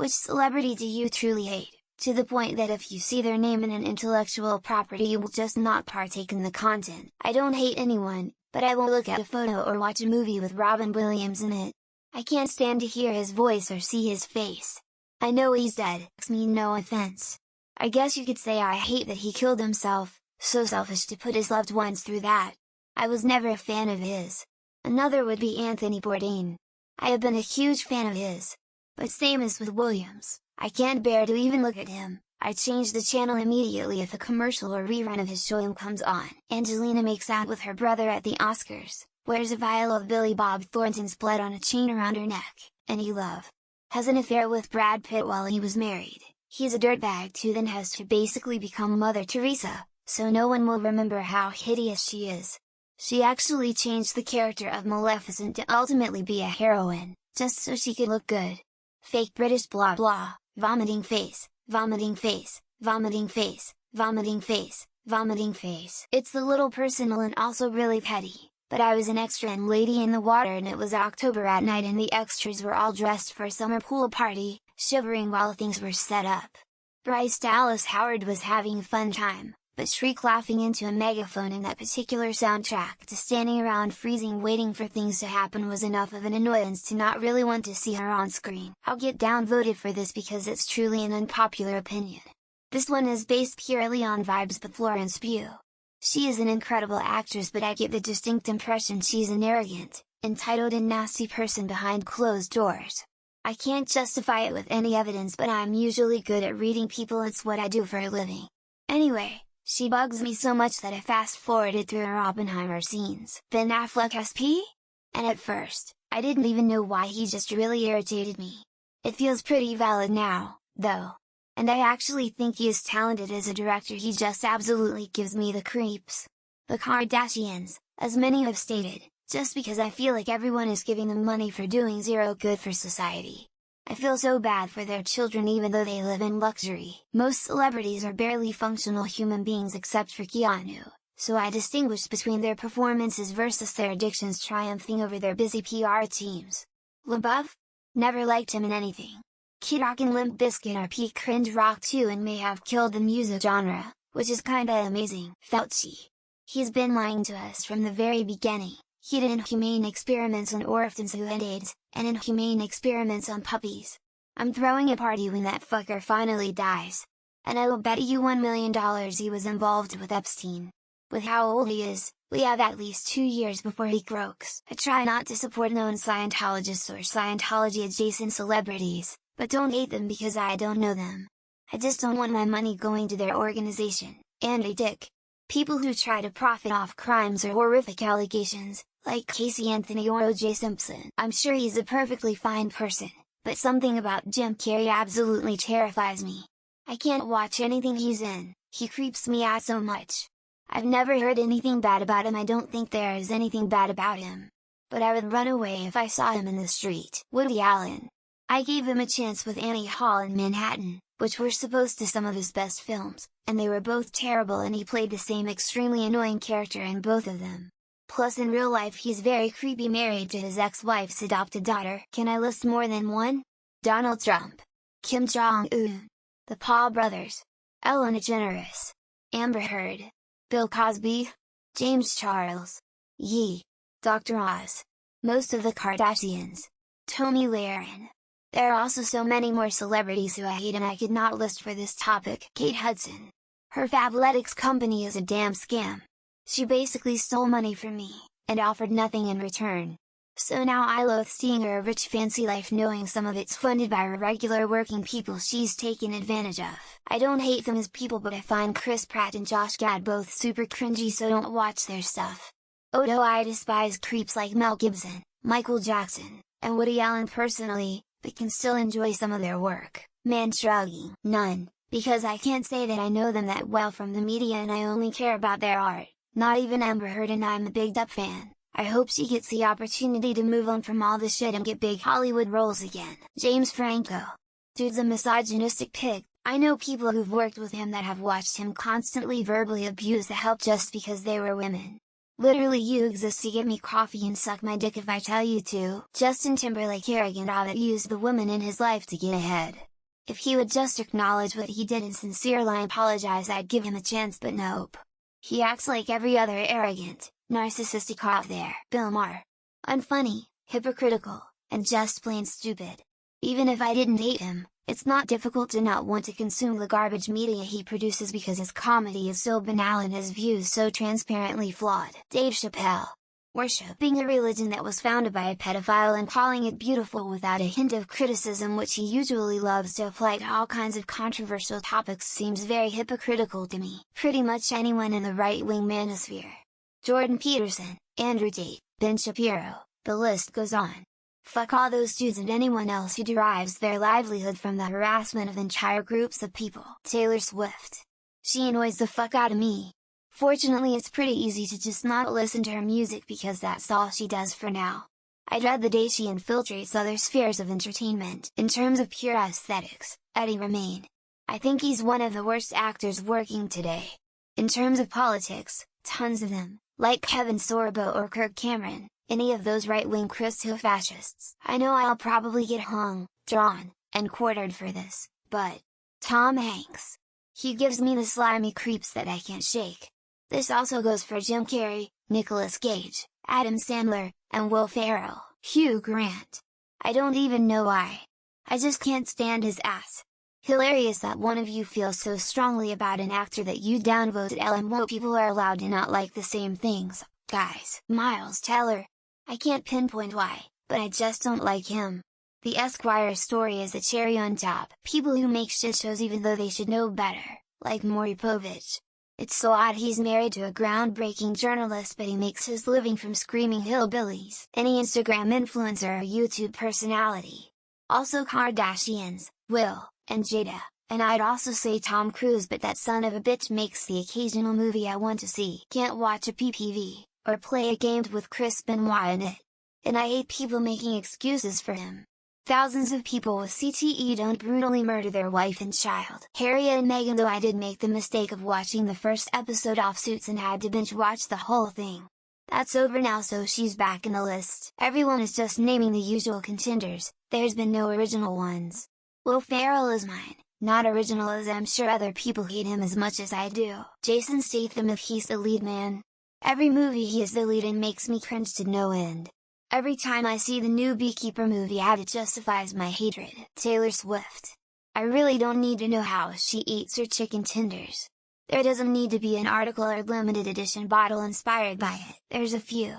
Which celebrity do you truly hate, to the point that if you see their name in an intellectual property you will just not partake in the content? I don't hate anyone, but I won't look at a photo or watch a movie with Robin Williams in it. I can't stand to hear his voice or see his face. I know he's dead, mean no offense. I guess you could say I hate that he killed himself, so selfish to put his loved ones through that. I was never a fan of his. Another would be Anthony Bourdain. I have been a huge fan of his. But same as with Williams, I can't bear to even look at him. I change the channel immediately if a commercial or rerun of his show comes on. Angelina makes out with her brother at the Oscars, wears a vial of Billy Bob Thornton's blood on a chain around her neck, and he has an affair with Brad Pitt while he was married. He's a dirtbag too, then has to basically become Mother Teresa, so no one will remember how hideous she is. She actually changed the character of Maleficent to ultimately be a heroine, just so she could look good. Fake British blah blah, vomiting face, vomiting face, vomiting face, vomiting face, vomiting face. It's a little personal and also really petty, but I was an extra in Lady in the Water and it was October at night and the extras were all dressed for a summer pool party, shivering while things were set up. Bryce Dallas Howard was having a fun time, but shriek laughing into a megaphone in that particular soundtrack to standing around freezing waiting for things to happen was enough of an annoyance to not really want to see her on screen. I'll get downvoted for this because it's truly an unpopular opinion. This one is based purely on vibes, but Florence Pugh. She is an incredible actress, but I get the distinct impression she's an arrogant, entitled and nasty person behind closed doors. I can't justify it with any evidence, but I'm usually good at reading people, it's what I do for a living. Anyway, she bugs me so much that I fast-forwarded through her Oppenheimer scenes. Ben Affleck SP? And at first, I didn't even know why, he just really irritated me. It feels pretty valid now, though. And I actually think he is talented as a director, he just absolutely gives me the creeps. The Kardashians, as many have stated, just because I feel like everyone is giving them money for doing zero good for society. I feel so bad for their children even though they live in luxury. Most celebrities are barely functional human beings except for Keanu, so I distinguish between their performances versus their addictions triumphing over their busy PR teams. LaBeouf? Never liked him in anything. Kid Rock and Limp Bizkit are peak cringe rock too and may have killed the music genre, which is kinda amazing. Fauci. He's been lying to us from the very beginning. He did inhumane experiments on orphans who had AIDS, and inhumane experiments on puppies. I'm throwing a party when that fucker finally dies. And I will bet you $1 million he was involved with Epstein. With how old he is, we have at least 2 years before he croaks. I try not to support known Scientologists or Scientology-adjacent celebrities, but don't hate them because I don't know them. I just don't want my money going to their organization, Andy Dick. People who try to profit off crimes or horrific allegations, like Casey Anthony or O.J. Simpson. I'm sure he's a perfectly fine person, but something about Jim Carrey absolutely terrifies me. I can't watch anything he's in, he creeps me out so much. I've never heard anything bad about him, I don't think there is anything bad about him. But I would run away if I saw him in the street. Woody Allen. I gave him a chance with Annie Hall and Manhattan, which were supposed to some of his best films, and they were both terrible and he played the same extremely annoying character in both of them. Plus in real life he's very creepy, married to his ex-wife's adopted daughter. Can I list more than one? Donald Trump. Kim Jong-un. The Paul brothers. Ellen DeGeneres. Amber Heard. Bill Cosby. James Charles. Yee. Dr. Oz. Most of the Kardashians. Tony Lahren. There are also so many more celebrities who I hate and I could not list for this topic. Kate Hudson. Her Fabletics company is a damn scam. She basically stole money from me, and offered nothing in return. So now I loathe seeing her rich fancy life knowing some of it's funded by regular working people she's taken advantage of. I don't hate them as people, but I find Chris Pratt and Josh Gad both super cringy, so don't watch their stuff. Although I despise creeps like Mel Gibson, Michael Jackson, and Woody Allen personally, but can still enjoy some of their work. Man shrugging. None, because I can't say that I know them that well from the media and I only care about their art. Not even Amber Heard, and I'm a big Up fan. I hope she gets the opportunity to move on from all this shit and get big Hollywood roles again. James Franco. Dude's a misogynistic pig. I know people who've worked with him that have watched him constantly verbally abuse the help just because they were women. Literally, you exist to get me coffee and suck my dick if I tell you to. Justin Timberlake, arrogant that used the woman in his life to get ahead. If he would just acknowledge what he did and sincerely apologize, I'd give him a chance, but nope. He acts like every other arrogant, narcissistic out there. Bill Maher. Unfunny, hypocritical, and just plain stupid. Even if I didn't hate him, it's not difficult to not want to consume the garbage media he produces because his comedy is so banal and his views so transparently flawed. Dave Chappelle. Worshipping a religion that was founded by a pedophile and calling it beautiful without a hint of criticism, which he usually loves to apply to all kinds of controversial topics, seems very hypocritical to me. Pretty much anyone in the right-wing manosphere. Jordan Peterson, Andrew Tate, Ben Shapiro, the list goes on. Fuck all those dudes and anyone else who derives their livelihood from the harassment of entire groups of people. Taylor Swift. She annoys the fuck out of me. Fortunately, it's pretty easy to just not listen to her music because that's all she does for now. I dread the day she infiltrates other spheres of entertainment. In terms of pure aesthetics, Eddie Redmayne. I think he's one of the worst actors working today. In terms of politics, tons of them, like Kevin Sorbo or Kirk Cameron, any of those right-wing Christo-fascists. I know I'll probably get hung, drawn, and quartered for this, but Tom Hanks. He gives me the slimy creeps that I can't shake. This also goes for Jim Carrey, Nicolas Cage, Adam Sandler, and Will Ferrell, Hugh Grant. I don't even know why. I just can't stand his ass. Hilarious that one of you feels so strongly about an actor that you downvoted LMWO. People are allowed to not like the same things, guys. Miles Teller. I can't pinpoint why, but I just don't like him. The Esquire story is a cherry on top. People who make shit shows even though they should know better, like Maury Povich. It's so odd he's married to a groundbreaking journalist but he makes his living from screaming hillbillies. Any Instagram influencer or YouTube personality. Also Kardashians, Will, and Jada, and I'd also say Tom Cruise, but that son of a bitch makes the occasional movie I want to see. Can't watch a PPV, or play a game with Chris Benoit in it. And I hate people making excuses for him. Thousands of people with CTE don't brutally murder their wife and child. Harry and Meghan, though I did make the mistake of watching the first episode off Suits and had to binge watch the whole thing. That's over now, so she's back in the list. Everyone is just naming the usual contenders, there's been no original ones. Will Ferrell is mine, not original as I'm sure other people hate him as much as I do. Jason Statham, if he's the lead man. Every movie he is the lead in makes me cringe to no end. Every time I see the new Beekeeper movie ad, it justifies my hatred. Taylor Swift. I really don't need to know how she eats her chicken tenders. There doesn't need to be an article or limited edition bottle inspired by it. There's a few.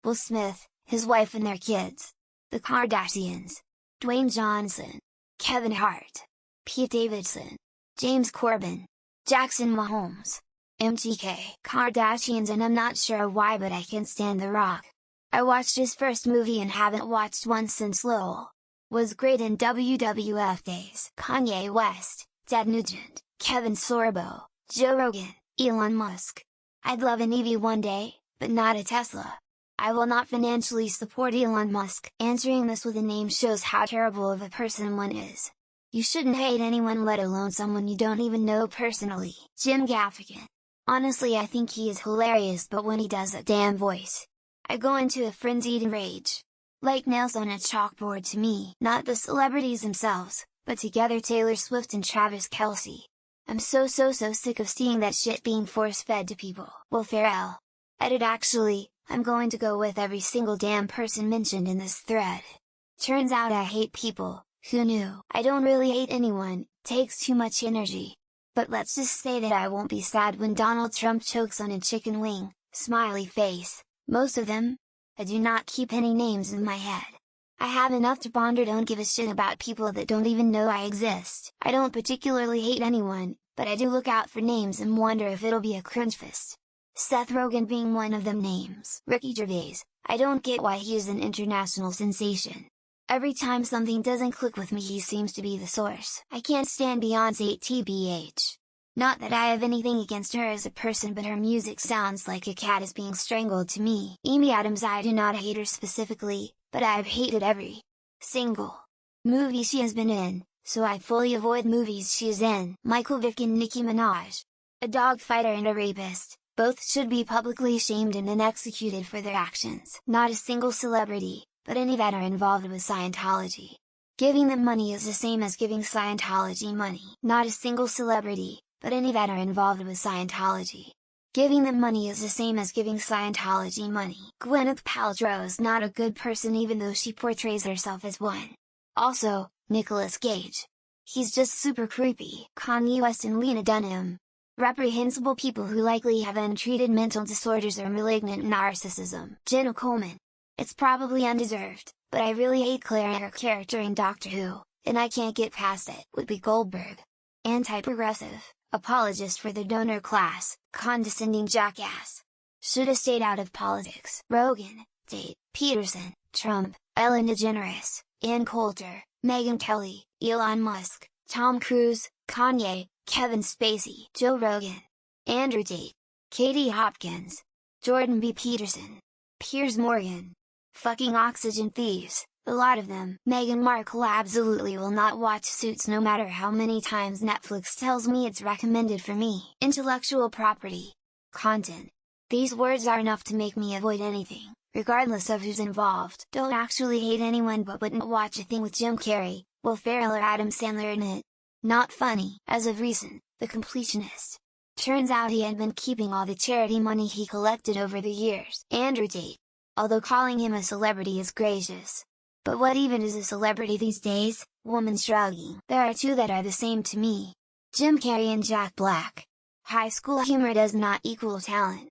Will Smith, his wife and their kids. The Kardashians. Dwayne Johnson. Kevin Hart. Pete Davidson. James Corbin. Jackson Mahomes. MGK. Kardashians, and I'm not sure why, but I can't stand The Rock. I watched his first movie and haven't watched one since. Lowell. Was great in WWF days. Kanye West, Ted Nugent, Kevin Sorbo, Joe Rogan, Elon Musk. I'd love an EV one day, but not a Tesla. I will not financially support Elon Musk. Answering this with a name shows how terrible of a person one is. You shouldn't hate anyone, let alone someone you don't even know personally. Jim Gaffigan. Honestly, I think he is hilarious, but when he does that damn voice, I go into a frenzied rage. Like nails on a chalkboard to me. Not the celebrities themselves, but together Taylor Swift and Travis Kelce. I'm so sick of seeing that shit being force-fed to people. Will Ferrell. Actually, I'm going to go with every single damn person mentioned in this thread. Turns out I hate people, who knew? I don't really hate anyone, takes too much energy. But let's just say that I won't be sad when Donald Trump chokes on a chicken wing, smiley face. Most of them? I do not keep any names in my head. I have enough to ponder, don't give a shit about people that don't even know I exist. I don't particularly hate anyone, but I do look out for names and wonder if it'll be a cringe fest. Seth Rogen being one of them names. Ricky Gervais, I don't get why he is an international sensation. Every time something doesn't click with me he seems to be the source. I can't stand Beyoncé tbh. Not that I have anything against her as a person, but her music sounds like a cat is being strangled to me. Amy Adams, I do not hate her specifically, but I've hated every single movie she has been in, so I fully avoid movies she is in. Michael Vick and Nicki Minaj. A dog fighter and a rapist, both should be publicly shamed and then executed for their actions. Not a single celebrity, but any that are involved with Scientology. Giving them money is the same as giving Scientology money. Not a single celebrity, but any that are involved with Scientology. Giving them money is the same as giving Scientology money. Gwyneth Paltrow is not a good person even though she portrays herself as one. Also, Nicolas Cage. He's just super creepy. Kanye West and Lena Dunham. Reprehensible people who likely have untreated mental disorders or malignant narcissism. Jenna Coleman. It's probably undeserved, but I really hate Claire and her character in Doctor Who, and I can't get past it. Whoopi Goldberg. Anti-progressive, apologist for the donor class, condescending jackass. Shoulda stayed out of politics. Rogan, Tate, Peterson, Trump, Ellen DeGeneres, Ann Coulter, Megyn Kelly, Elon Musk, Tom Cruise, Kanye, Kevin Spacey, Joe Rogan, Andrew Tate, Katie Hopkins, Jordan B. Peterson, Piers Morgan. Fucking oxygen thieves, a lot of them. Meghan Markle absolutely will not watch Suits no matter how many times Netflix tells me it's recommended for me. Intellectual property. Content. These words are enough to make me avoid anything, regardless of who's involved. Don't actually hate anyone but wouldn't watch a thing with Jim Carrey, Will Ferrell or Adam Sandler in it. Not funny. As of recent, The Completionist. Turns out he had been keeping all the charity money he collected over the years. Andrew Tate. Although calling him a celebrity is gracious. But what even is a celebrity these days? Woman shrugging. There are two that are the same to me. Jim Carrey and Jack Black. High school humor does not equal talent.